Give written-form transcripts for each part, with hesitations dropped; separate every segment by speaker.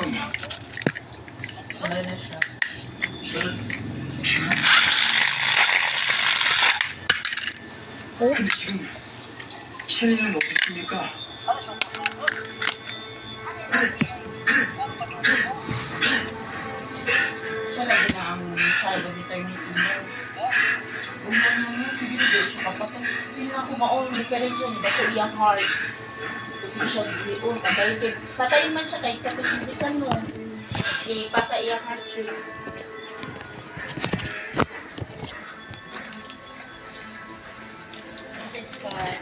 Speaker 1: Ano na siya?
Speaker 2: 근데 지금 셰리는 어디 있습니까?
Speaker 1: Siya lagi na ang child of eternity mo. Umano mo, sige na dito siya kapatid. Hindi na ako ma-only ka rin siya, hindi ko iyang heart. Kasi siya bigyan, patay man siya kahit kapitikan mo. Patay iyang heart siya. This guy.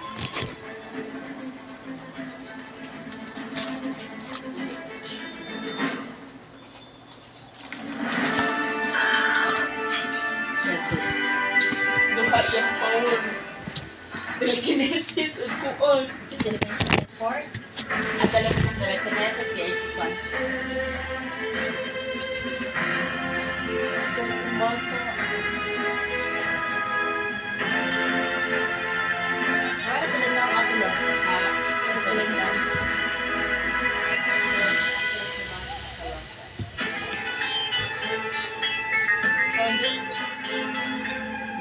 Speaker 1: Duha iyang power. Telekinesis at kuon.
Speaker 3: Telekinesis for?
Speaker 1: At alam mo ng telekinesis kaya isipan. So, kumbato.
Speaker 3: Wala sa lang ako lang.
Speaker 1: Sa taling lang.
Speaker 3: Hindi.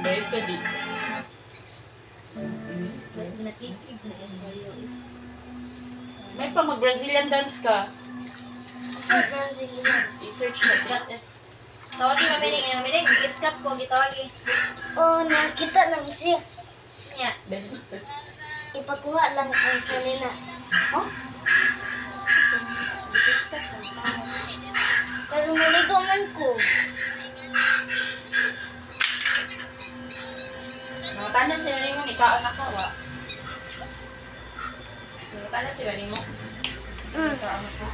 Speaker 1: Balik ka dito.
Speaker 3: Nakikinig na yan sa'yo.
Speaker 1: May pa mag-Brazilian dance ka.
Speaker 3: Sa Brazilian.
Speaker 1: I-search na ito.
Speaker 3: Got this. Tawagin mamiling. Iskap ko, gitawagi.
Speaker 4: Oh, nakita lang siya.
Speaker 3: Nya.
Speaker 4: Ipakuha lang ang salina.
Speaker 1: Oh?
Speaker 3: Iskap ko.
Speaker 4: Pero muligo man ko.
Speaker 1: Mga tanan sila ni mo, ikaon na ka, wa? Mga tanan sila ni mo? Ikaon na ka.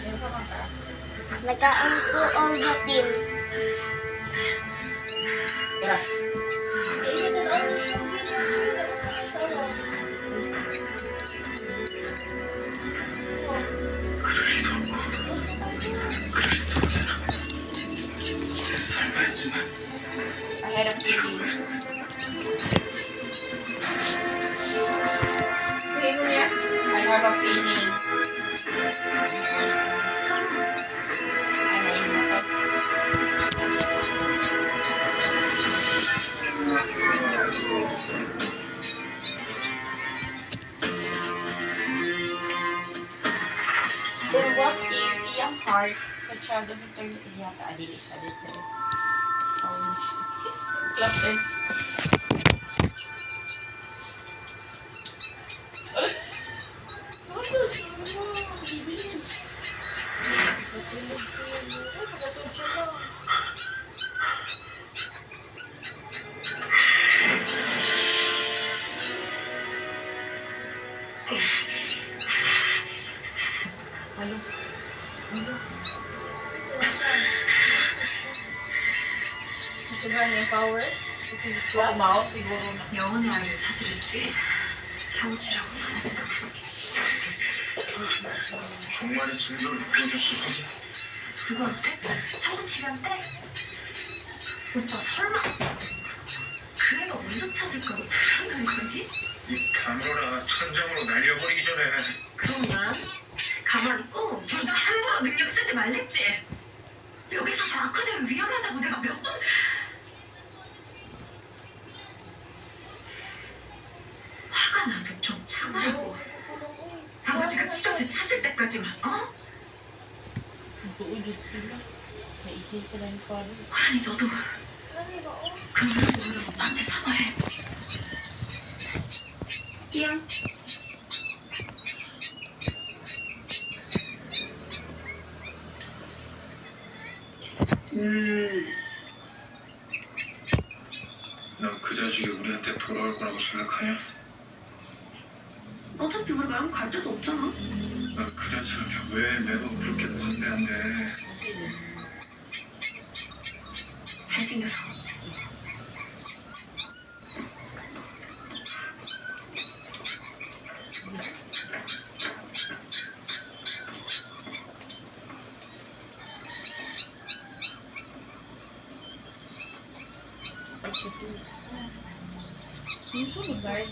Speaker 1: Yan sa mga ka.
Speaker 4: Nagkaan ko ang hatim.
Speaker 1: Tara.
Speaker 2: 설마 했지만
Speaker 1: I had a feeling.
Speaker 3: Feeling niya.
Speaker 1: I have a feeling. Ano yung mata? Or what if iyang heart sa child of eternity yata adili sa dito? Classmates. Halo. Ito ba yung power? Wow, mao siguro na.
Speaker 5: 영혼의 아이를 찾으랬지. 사무치라고 나왔어.
Speaker 2: 정말의 증거를 보여줬을 거지.
Speaker 5: 그건데? 사무치한테? 오빠 설마 그 애가 어디서 찾을까? 불안한 거니?
Speaker 2: 이 가노라 천장으로 날려버리기 전에
Speaker 5: 그러면 가만히 있고 둘 다 함부로 능력 쓰지 말랬지. 여기서 아크되면 위험하다고 내가 몇 번... 화가 나도 좀 참으라고. 아버지가 치료제 찾을 때까지만, 어?
Speaker 1: Tuujud sila. Naihid sila ni father.
Speaker 5: 호란이 너도 그만 모르고 나한테 사과해. 미안.
Speaker 2: 넌 그 자식이 우리한테 돌아올 거라고 생각하냐?
Speaker 5: 어차피 우리 마음 갈 데도 없잖아.
Speaker 2: 넌 그 자식한테 왜 매번 그렇게 반대한대?
Speaker 5: 잘생겨서.
Speaker 1: Yung sunod, guard.